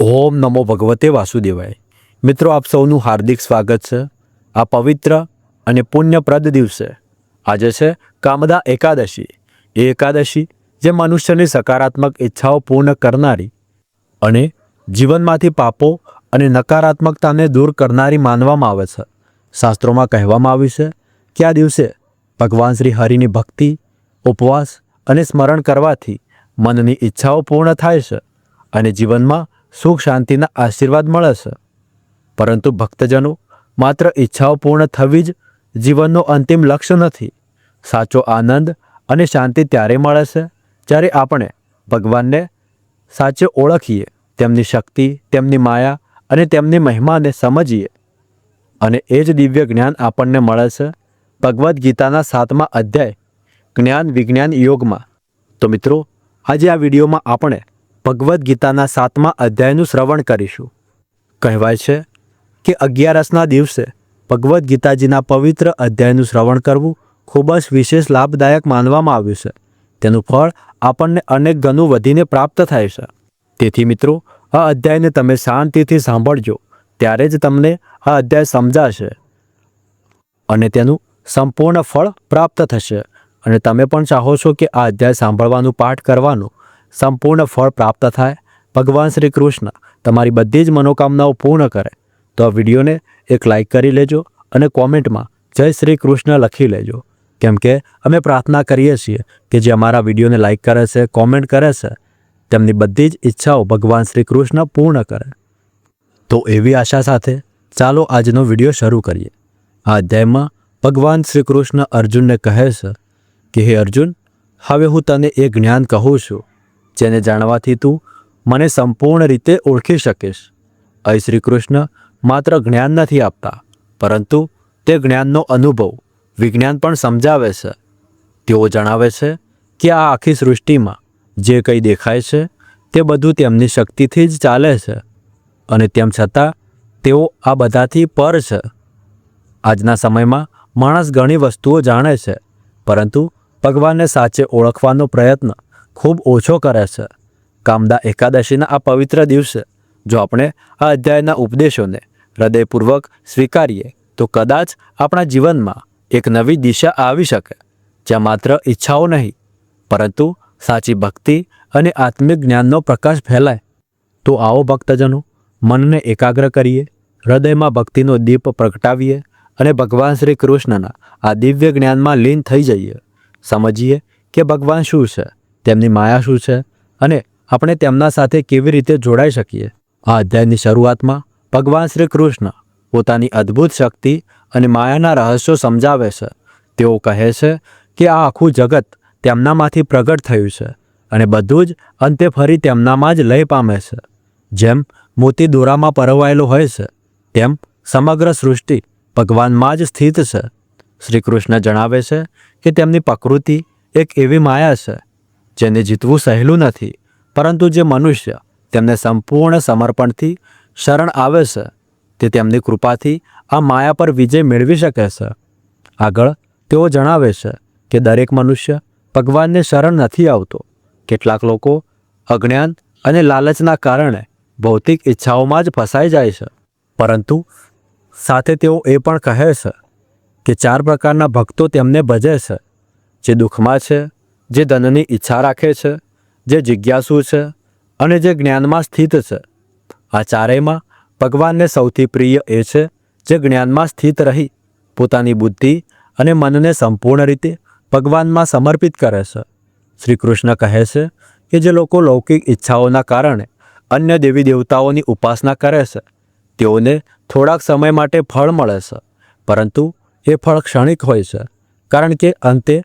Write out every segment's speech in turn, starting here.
ઓમ નમો ભગવતે વાસુદેવાય। મિત્રો, આપ સૌનું હાર્દિક સ્વાગત છે આ પવિત્ર અને પુણ્યપ્રદ દિવસે। આજે છે કામદા એકાદશી। એ એકાદશી જે મનુષ્યની સકારાત્મક ઈચ્છાઓ પૂર્ણ કરનારી અને જીવનમાંથી પાપો અને નકારાત્મકતાને દૂર કરનારી માનવામાં આવે છે। શાસ્ત્રોમાં કહેવામાં આવ્યું છે કે આ દિવસે ભગવાન શ્રી હરિની ભક્તિ, ઉપવાસ અને સ્મરણ કરવાથી મનની ઈચ્છાઓ પૂર્ણ થાય છે અને જીવનમાં સુખ શાંતિના આશીર્વાદ મળે છે। પરંતુ ભક્તજનો, માત્ર ઈચ્છાઓ પૂર્ણ થવી જ જીવનનો અંતિમ લક્ષ્ય નથી। સાચો આનંદ અને શાંતિ ત્યારે મળે છે જ્યારે આપણે ભગવાનને સાચે ઓળખીએ, તેમની શક્તિ, તેમની માયા અને તેમની મહિમાને સમજીએ। અને એ જ દિવ્ય જ્ઞાન આપણને મળે છે ભગવદ્ ગીતાના 7મા અધ્યાય જ્ઞાન વિજ્ઞાન યોગમાં। તો મિત્રો, આજે આ વિડીયોમાં આપણે ભગવદ્ ગીતાના 7મા અધ્યાયનું શ્રવણ કરીશું। કહેવાય છે કે 11ના દિવસે ભગવદ્ ગીતાજીના પવિત્ર અધ્યાયનું શ્રવણ કરવું ખૂબ જ વિશેષ લાભદાયક માનવામાં આવ્યું છે। તેનું ફળ આપણને અનેક ગણું વધીને પ્રાપ્ત થાય છે। તેથી મિત્રો, આ અધ્યાયને તમે શાંતિથી સાંભળજો, ત્યારે જ તમને આ અધ્યાય સમજાશે અને તેનું સંપૂર્ણ ફળ પ્રાપ્ત થશે। અને તમે પણ ચાહો છો કે આ અધ્યાય સાંભળવાનું, પાઠ કરવાનું સંપૂર્ણ ફળ પ્રાપ્ત થાય, ભગવાન શ્રી કૃષ્ણ તમારી બધી જ મનોકામનાઓ પૂર્ણ કરે, તો આ વિડીયોને એક લાઈક કરી લેજો અને કોમેન્ટમાં જય શ્રી કૃષ્ણ લખી લેજો। કેમ કે અમે પ્રાર્થના કરીએ છીએ કે જે અમારા વિડીયોને લાઈક કરે છે, કોમેન્ટ કરે છે, તેમની બધી જ ઈચ્છાઓ ભગવાન શ્રી કૃષ્ણ પૂર્ણ કરે। તો એવી આશા સાથે ચાલો આજનો વિડીયો શરૂ કરીએ। આ અધ્યાયમાં ભગવાન શ્રી કૃષ્ણ અર્જુનને કહે છે કે હે અર્જુન, હવે હું તને એ જ્ઞાન કહું છું જેને જાણવાથી તું મને સંપૂર્ણ રીતે ઓળખી શકીશ। અહીં શ્રી કૃષ્ણ માત્ર જ્ઞાન નથી આપતા, પરંતુ તે જ્ઞાનનો અનુભવ, વિજ્ઞાન પણ સમજાવે છે। તેઓ જણાવે છે કે આ આખી સૃષ્ટિમાં જે કંઈ દેખાય છે તે બધું તેમની શક્તિથી જ ચાલે છે અને તેમ છતાં તેઓ આ બધાથી પર છે। આજના સમયમાં માણસ ઘણી વસ્તુઓ જાણે છે, પરંતુ ભગવાનને સાચે ઓળખવાનો પ્રયત્ન ખૂબ ઓછો કરે છે। કામદા એકાદશીના આ પવિત્ર દિવસે જો આપણે આ અધ્યાયના ઉપદેશોને હૃદયપૂર્વક સ્વીકારીએ તો કદાચ આપણા જીવનમાં એક નવી દિશા આવી શકે, જ્યાં માત્ર ઈચ્છાઓ નહીં, પરંતુ સાચી ભક્તિ અને આત્મિક જ્ઞાનનો પ્રકાશ ફેલાય। તો આવો ભક્તજનો, મનને એકાગ્ર કરીએ, હૃદયમાં ભક્તિનો દીપ પ્રગટાવીએ અને ભગવાન શ્રી કૃષ્ણના આ દિવ્ય જ્ઞાનમાં લીન થઈ જઈએ। સમજીએ કે ભગવાન શું છે, તેમની માયા શું છે અને આપણે તેમના સાથે કેવી રીતે જોડાઈ શકીએ। આ અધ્યાયની શરૂઆતમાં ભગવાન શ્રી કૃષ્ણ પોતાની અદ્ભુત શક્તિ અને માયાના રહસ્યો સમજાવે છે। તેઓ કહે છે કે આ આખું જગત તેમનામાંથી પ્રગટ થયું છે અને બધું જ અંતે ફરી તેમનામાં જ લય પામે છે। જેમ મોતી દોરામાં પરોવાયેલો હોય છે, તેમ સમગ્ર સૃષ્ટિ ભગવાનમાં જ સ્થિત છે। શ્રી કૃષ્ણ જણાવે છે કે તેમની પ્રકૃતિ એક એવી માયા છે જેને જીતવું સહેલું નથી, પરંતુ જે મનુષ્ય તેમને સંપૂર્ણ સમર્પણથી શરણ આવે છે તે તેમની કૃપાથી આ માયા પર વિજય મેળવી શકે છે। આગળ તેઓ જણાવે છે કે દરેક મનુષ્ય ભગવાનને શરણ નથી આવતો। કેટલાક લોકો અજ્ઞાન અને લાલચના કારણે ભૌતિક ઈચ્છાઓમાં જ ફસાઈ જાય છે, પરંતુ સાથે તેઓ એ પણ કહે છે કે 4 પ્રકારના ભક્તો તેમને ભજે છે: જે દુઃખમાં છે, જે ધનની ઈચ્છા રાખે છે, જે જિજ્ઞાસુ છે અને જે જ્ઞાનમાં સ્થિત છે। આ ચારેયમાં ભગવાનને સૌથી પ્રિય એ છે જે જ્ઞાનમાં સ્થિત રહી પોતાની બુદ્ધિ અને મનને સંપૂર્ણ રીતે ભગવાનમાં સમર્પિત કરે છે। શ્રી કૃષ્ણ કહે છે કે જે લોકો લૌકિક ઈચ્છાઓના કારણે અન્ય દેવી દેવતાઓની ઉપાસના કરે છે, તેઓને થોડાક સમય માટે ફળ મળે છે, પરંતુ એ ફળ ક્ષણિક હોય છે, કારણ કે અંતે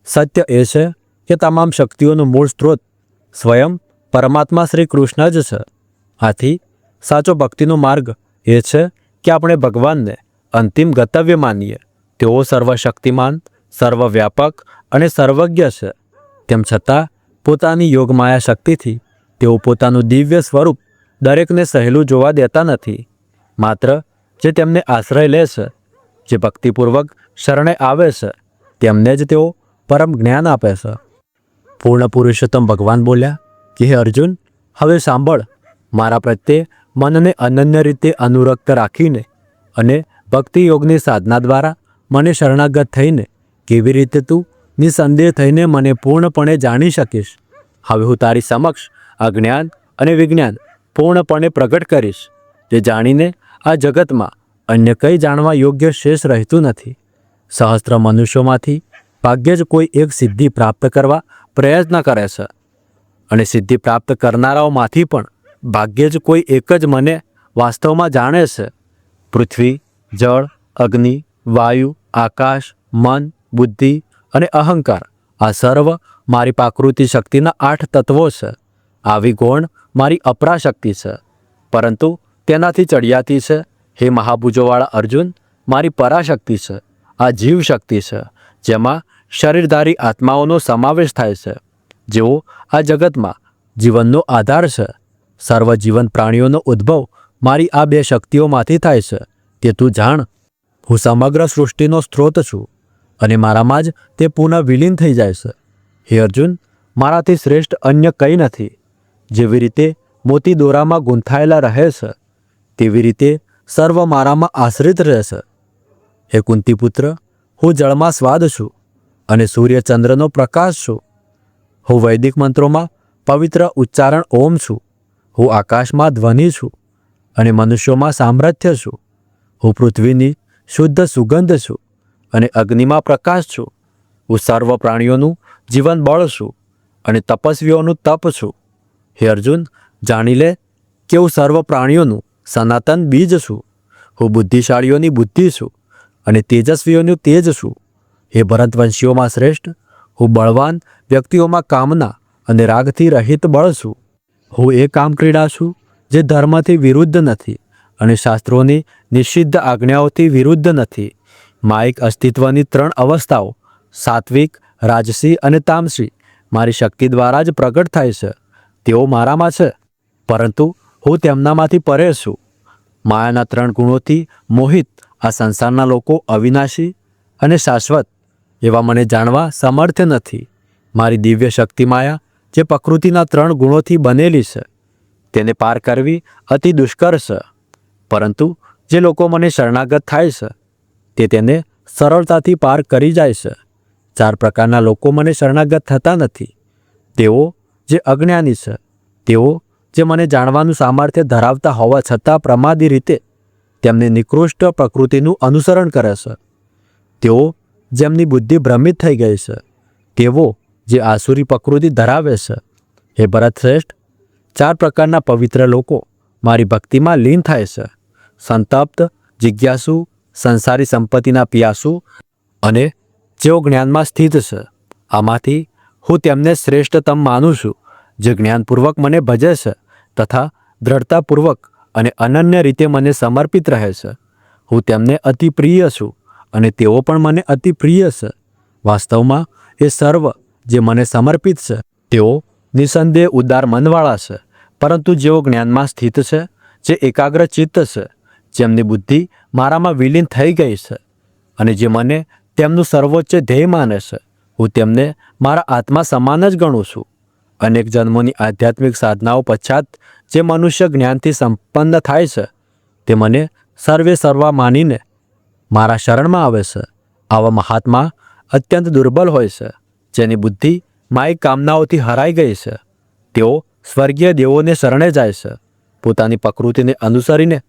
સત્ય એ છે કે તમામ શક્તિઓનું મૂળ સ્ત્રોત સ્વયં પરમાત્મા શ્રી કૃષ્ણ જ છે। આથી સાચો ભક્તિનો માર્ગ એ છે કે આપણે ભગવાનને અંતિમ ગંતવ્ય માનીએ। તેઓ સર્વશક્તિમાન, સર્વવ્યાપક અને સર્વજ્ઞ છે, તેમ છતાં પોતાની યોગમાયા શક્તિથી તેઓ પોતાનું દિવ્ય સ્વરૂપ દરેકને સહેલું જોવા દેતા નથી। માત્ર જે તેમને આશ્રય લે છે, જે ભક્તિપૂર્વક શરણે આવે છે, તેમને જ તેઓ પરમ જ્ઞાન આપે છે। પૂર્ણ પુરુષોત્તમ ભગવાન બોલ્યા કે હે અર્જુન, હવે સાંભળ, મારા પ્રત્યે મનને અનન્ય રીતે અનુરક્ત રાખીને અને ભક્તિ યોગની સાધના દ્વારા મને શરણાગત થઈને કેવી રીતે તું નિસંદેહ થઈને મને પૂર્ણપણે જાણી શકીશ. હવે હું તારી સમક્ષ આ જ્ઞાન અને વિજ્ઞાન પૂર્ણપણે પ્રગટ કરીશ, જે જાણીને આ જગતમાં અન્ય કંઈ જાણવા યોગ્ય શેષ રહેતું નથી. સહસ્ત્ર મનુષ્યોમાંથી ભાગ્યે જ કોઈ એક સિદ્ધિ પ્રાપ્ત કરવા પ્રયત્ન કરે છે, અને સિદ્ધિ પ્રાપ્ત કરનારાઓમાંથી પણ ભાગ્યે જ કોઈ એક જ મને વાસ્તવમાં જાણે છે. પૃથ્વી, જળ, અગ્નિ, વાયુ, આકાશ, મન, બુદ્ધિ અને અહંકાર આ સર્વ મારી પ્રાકૃતિ શક્તિના 8 તત્વો છે. આવી ગૌણ મારી અપરાશક્તિ છે, પરંતુ તેનાથી ચડિયાતી છે હે મહાભુજોવાળા અર્જુન મારી પરાશક્તિ છે. આ જીવ શક્તિ છે, જેમાં શરીરધારી આત્માઓનો સમાવેશ થાય છે, જેઓ આ જગતમાં જીવનનો આધાર છે. સર્વ જીવન પ્રાણીઓનો ઉદ્ભવ મારી આ 2 શક્તિઓમાંથી થાય છે, તે તું જાણ. હું સમગ્ર સૃષ્ટિનો સ્ત્રોત છું, અને મારામાં જ તે પુનઃ વિલીન થઈ જાય છે. હે અર્જુન, મારાથી શ્રેષ્ઠ અન્ય કંઈ નથી. જેવી રીતે મોતી દોરામાં ગૂંથાયેલા રહે છે, તેવી રીતે સર્વ મારામાં આશ્રિત રહે છે. હે કુંતીપુત્ર, હું જળમાં સ્વાદ છું અને સૂર્ય ચંદ્રનો પ્રકાશ છું. હું વૈદિક મંત્રોમાં પવિત્ર ઉચ્ચારણ ઓમ છું. હું આકાશમાં ધ્વનિ છું અને મનુષ્યોમાં સામર્થ્ય છું. હું પૃથ્વીની શુદ્ધ સુગંધ છું અને અગ્નિમાં પ્રકાશ છું. હું સર્વ પ્રાણીઓનું જીવન બળ છું અને તપસ્વીઓનું તપ છું. હે અર્જુન, જાણી લે કે હું સર્વ પ્રાણીઓનું સનાતન બીજ છું. હું બુદ્ધિશાળીઓની બુદ્ધિ છું અને તેજસ્વીઓનું તેજ છું. હે ભરતવંશીઓમાં શ્રેષ્ઠ, હું બળવાન વ્યક્તિઓમાં કામના અને રાગથી રહિત બળ છું. હું એ કામક્રીડા છું જે ધર્મથી વિરુદ્ધ નથી અને શાસ્ત્રોની નિષિદ્ધ આજ્ઞાઓથી વિરુદ્ધ નથી. માયિક અસ્તિત્વની 3 અવસ્થાઓ સાત્વિક, રાજસી અને તામસી મારી શક્તિ દ્વારા જ પ્રગટ થાય છે. તેઓ મારામાં છે, પરંતુ હું તેમનામાંથી પરે છું. માયાના 3 ગુણોથી મોહિત આ સંસારના લોકો અવિનાશી અને શાશ્વત એવા મને જાણવા સમર્થ નથી. મારી દિવ્ય શક્તિ માયા જે પ્રકૃતિના 3 ગુણોથી બનેલી છે, તેને પાર કરવી અતિ દુષ્કર છે. પરંતુ જે લોકો મને શરણાગત થાય છે, તે તેને સરળતાથી પાર કરી જાય છે. 4 પ્રકારના લોકો મને શરણાગત થતા નથી. તેઓ જે અજ્ઞાની છે, તેઓ જે મને જાણવાનું સામર્થ્ય ધરાવતા હોવા છતાં પ્રમાદી રીતે તેમની નિકૃષ્ટ પ્રકૃતિનું અનુસરણ કરે છે. તેઓ જેમની બુદ્ધિ ભ્રમિત થઈ ગઈ છે, તેઓ જે આસુરી પ્રકૃતિ ધરાવે છે. હે ભરતશ્રેષ્ઠ, 4 પ્રકારના પવિત્ર લોકો મારી ભક્તિમાં લીન થાય છે: સંતપ્ત, જિજ્ઞાસુ, સંસારી સંપત્તિના પિયાસુ અને જેઓ જ્ઞાનમાં સ્થિત છે. આમાંથી હું તેમને શ્રેષ્ઠતમ માનું છું, જે જ્ઞાનપૂર્વક મને ભજે છે તથા દ્રઢતાપૂર્વક અને અનન્ય રીતે મને સમર્પિત રહે છે. હું તેમને અતિ પ્રિય છું અને તેઓ પણ મને અતિ પ્રિય છે. વાસ્તવમાં એ સર્વ જે મને સમર્પિત છે, તેઓ નિસંદેહ ઉદાર મનવાળા છે. પરંતુ જેઓ જ્ઞાનમાં સ્થિત છે, જે એકાગ્ર ચિત્ત છે, જેમની બુદ્ધિ મારામાં વિલીન થઈ ગઈ છે અને જે મને તેમનું સર્વોચ્ચ ધ્યેય માને છે, હું તેમને મારા આત્મા સમાન જ ગણું છું. અનેક જન્મોની આધ્યાત્મિક સાધનાઓ પશ્ચાત જે મનુષ્ય જ્ઞાનથી સંપન્ન થાય છે, તે મને સર્વે સર્વા માનીને મારા શરણમાં આવે છે. આવા મહાત્મા અત્યંત દુર્બલ હોય છે, જેની બુદ્ધિ માયિક કામનાઓથી હરાઈ ગઈ છે. તેઓ સ્વર્ગીય દેવોને શરણે જાય છે. પોતાની પ્રકૃતિને અનુસરીને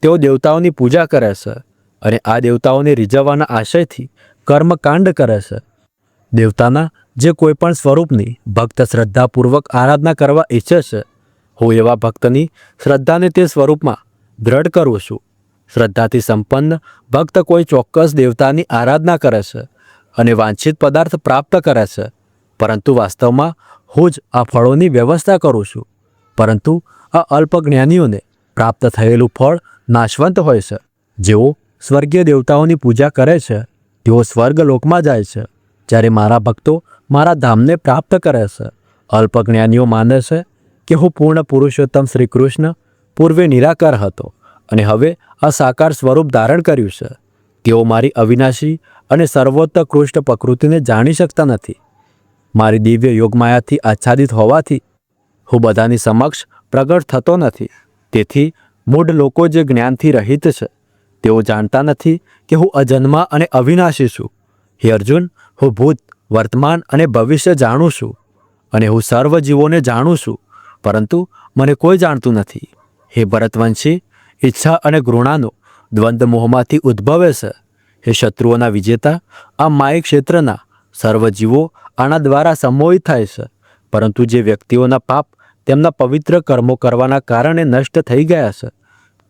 તેઓ દેવતાઓની પૂજા કરે છે અને આ દેવતાઓને રીઝવવાના આશયથી કર્મકાંડ કરે છે. દેવતાના જે કોઈ પણ સ્વરૂપની ભક્ત શ્રદ્ધાપૂર્વક આરાધના કરવા ઈચ્છે છે, હું એવા ભક્તની શ્રદ્ધાને તે સ્વરૂપમાં દ્રઢ કરું છું. શ્રદ્ધાથી સંપન્ન ભક્ત કોઈ ચોક્કસ દેવતાની આરાધના કરે છે અને વાંછિત પદાર્થ પ્રાપ્ત કરે છે, પરંતુ વાસ્તવમાં હું જ આ ફળોની વ્યવસ્થા કરું છું. પરંતુ આ અલ્પજ્ઞાનીઓને પ્રાપ્ત થયેલું ફળ નાશવંત હોય છે. જેઓ સ્વર્ગીય દેવતાઓની પૂજા કરે છે, તેઓ સ્વર્ગલોકમાં જાય છે, જ્યારે મારા ભક્તો મારા ધામને પ્રાપ્ત કરે છે. અલ્પજ્ઞાનીઓ માને છે કે હું પૂર્ણ પુરુષોત્તમ શ્રી કૃષ્ણ પૂર્વે નિરાકાર હતો અને હવે આ સાકાર સ્વરૂપ ધારણ કર્યું છે. તેઓ મારી અવિનાશી અને સર્વોત્કૃષ્ટ પ્રકૃતિને જાણી શકતા નથી. મારી દિવ્ય યોગમાયાથી આચ્છાદિત હોવાથી હું બધાની સમક્ષ પ્રગટ થતો નથી. તેથી મૂઢ લોકો જે જ્ઞાનથી રહિત છે તેઓ જાણતા નથી કે હું અજન્મા અને અવિનાશી છું. હે અર્જુન, હું ભૂત, વર્તમાન અને ભવિષ્ય જાણું છું અને હું સર્વ જીવોને જાણું છું, પરંતુ મને કોઈ જાણતું નથી. હે ભરતવંશી, ઈચ્છા અને ઘૃણાનો દ્વંદ્વ મોહમાંથી ઉદ્ભવે છે. હે શત્રુઓના વિજેતા, આ માયિક ક્ષેત્રના સર્વ જીવો આના દ્વારા સંમોહિત થાય છે, પરંતુ જે વ્યક્તિઓના પાપ તેમના પવિત્ર કર્મો કરવાના કારણે નષ્ટ થઈ ગયા છે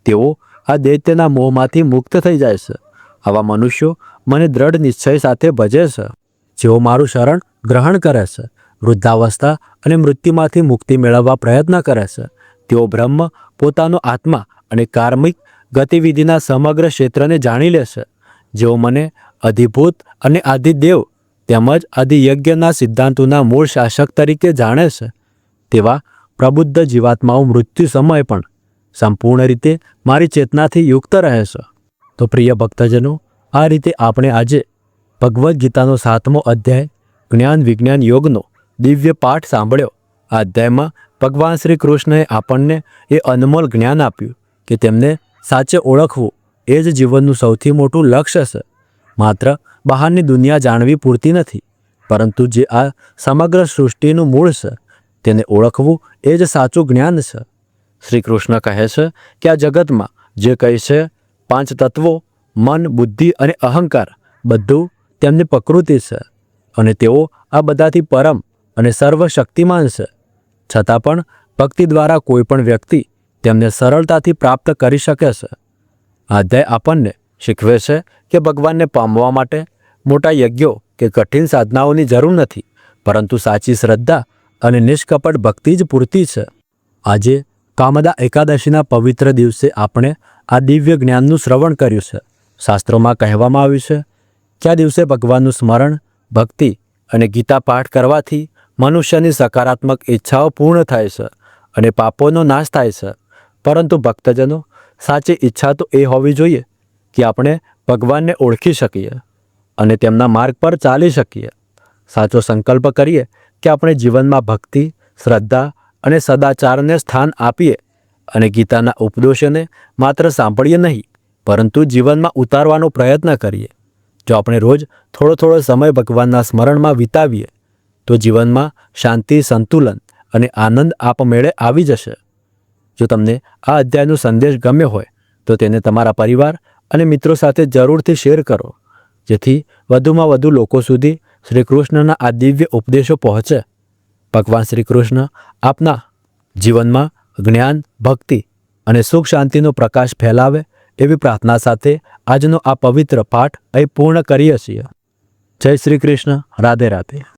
તેઓ આ દૈત્યના મોહમાંથી મુક્ત થઈ જાય છે. આવા મનુષ્યો મને દ્રઢ નિશ્ચય સાથે ભજે છે. જેઓ મારું શરણ ગ્રહણ કરે છે, વૃદ્ધાવસ્થા અને મૃત્યુમાંથી મુક્તિ મેળવવા પ્રયત્ન કરે છે, તેઓ બ્રહ્મ, પોતાનો આત્મા અને કાર્મિક ગતિવિધિના સમગ્ર ક્ષેત્રને જાણી લે છે. જેઓ મને અધિભૂત અને આધિદેવ તેમજ આધિયજ્ઞના સિદ્ધાંતોના મૂળ શાસક તરીકે જાણે છે, તેવા પ્રબુદ્ધ જીવાત્માઓ મૃત્યુ સમયે પણ સંપૂર્ણ રીતે મારી ચેતનાથી યુક્ત રહે છે. તો પ્રિય ભક્તજનો, આ રીતે આપણે આજે ભગવદ્ ગીતાનો 7મો અધ્યાય જ્ઞાન વિજ્ઞાન યોગનો દિવ્ય પાઠ સાંભળ્યો. આ અધ્યાયમાં ભગવાન શ્રી કૃષ્ણએ આપણને એ અનમોલ જ્ઞાન આપ્યું કે તેમને સાચે ઓળખવું એ જ જીવનનું સૌથી મોટું લક્ષ્ય છે. માત્ર બહારની દુનિયા જાણવી પૂરતી નથી, પરંતુ જે આ સમગ્ર સૃષ્ટિનું મૂળ છે તેને ઓળખવું એ જ સાચું જ્ઞાન છે. શ્રી કૃષ્ણ કહે છે કે આ જગતમાં જે કંઈ છે, 5 તત્વો, મન, બુદ્ધિ અને અહંકાર, બધું તેમની પ્રકૃતિ છે અને તેઓ આ બધાથી પરમ અને સર્વશક્તિમાન છે. છતાં પણ ભક્તિ દ્વારા કોઈ પણ વ્યક્તિ તેમને સરળતાથી પ્રાપ્ત કરી શકે છે. આ અધ્યાય આપણને શીખવે છે કે ભગવાનને પામવા માટે મોટા યજ્ઞો કે કઠિન સાધનાઓની જરૂર નથી, પરંતુ સાચી શ્રદ્ધા અને નિષ્કપટ ભક્તિ જ પૂરતી છે. આજે કામદા એકાદશીના પવિત્ર દિવસે આપણે આ દિવ્ય જ્ઞાનનું શ્રવણ કર્યું છે. શાસ્ત્રોમાં કહેવામાં આવ્યું છે કે આ દિવસે ભગવાનનું સ્મરણ, ભક્તિ અને ગીતા પાઠ કરવાથી મનુષ્યની સકારાત્મક ઈચ્છાઓ પૂર્ણ થાય છે અને પાપોનો નાશ થાય છે. પરંતુ ભક્તજનો, સાચી ઈચ્છા તો એ હોવી જોઈએ કે આપણે ભગવાનને ઓળખી શકીએ અને તેમના માર્ગ પર ચાલી શકીએ. સાચો સંકલ્પ કરીએ કે આપણે જીવનમાં ભક્તિ, શ્રદ્ધા અને સદાચારને સ્થાન આપીએ અને ગીતાના ઉપદેશોને માત્ર સાંભળીએ નહીં, પરંતુ જીવનમાં ઉતારવાનો પ્રયત્ન કરીએ. જો આપણે રોજ થોડો સમય ભગવાનના સ્મરણમાં વિતાવીએ તો જીવનમાં શાંતિ, સંતુલન અને આનંદ આપમેળે આવી જશે. જો તમને આ અધ્યાયનો સંદેશ ગમ્યો હોય તો તેને તમારા પરિવાર અને મિત્રો સાથે જરૂરથી શેર કરો, જેથી વધુમાં વધુ લોકો સુધી શ્રી કૃષ્ણના આ દિવ્ય ઉપદેશો પહોંચે. ભગવાન શ્રી કૃષ્ણ આપના જીવનમાં જ્ઞાન, ભક્તિ અને સુખ શાંતિનો પ્રકાશ ફેલાવે એવી પ્રાર્થના સાથે આજનો આ પવિત્ર પાઠ અહીં પૂર્ણ કરીએ છીએ. જય શ્રી કૃષ્ણ. રાધે રાધે.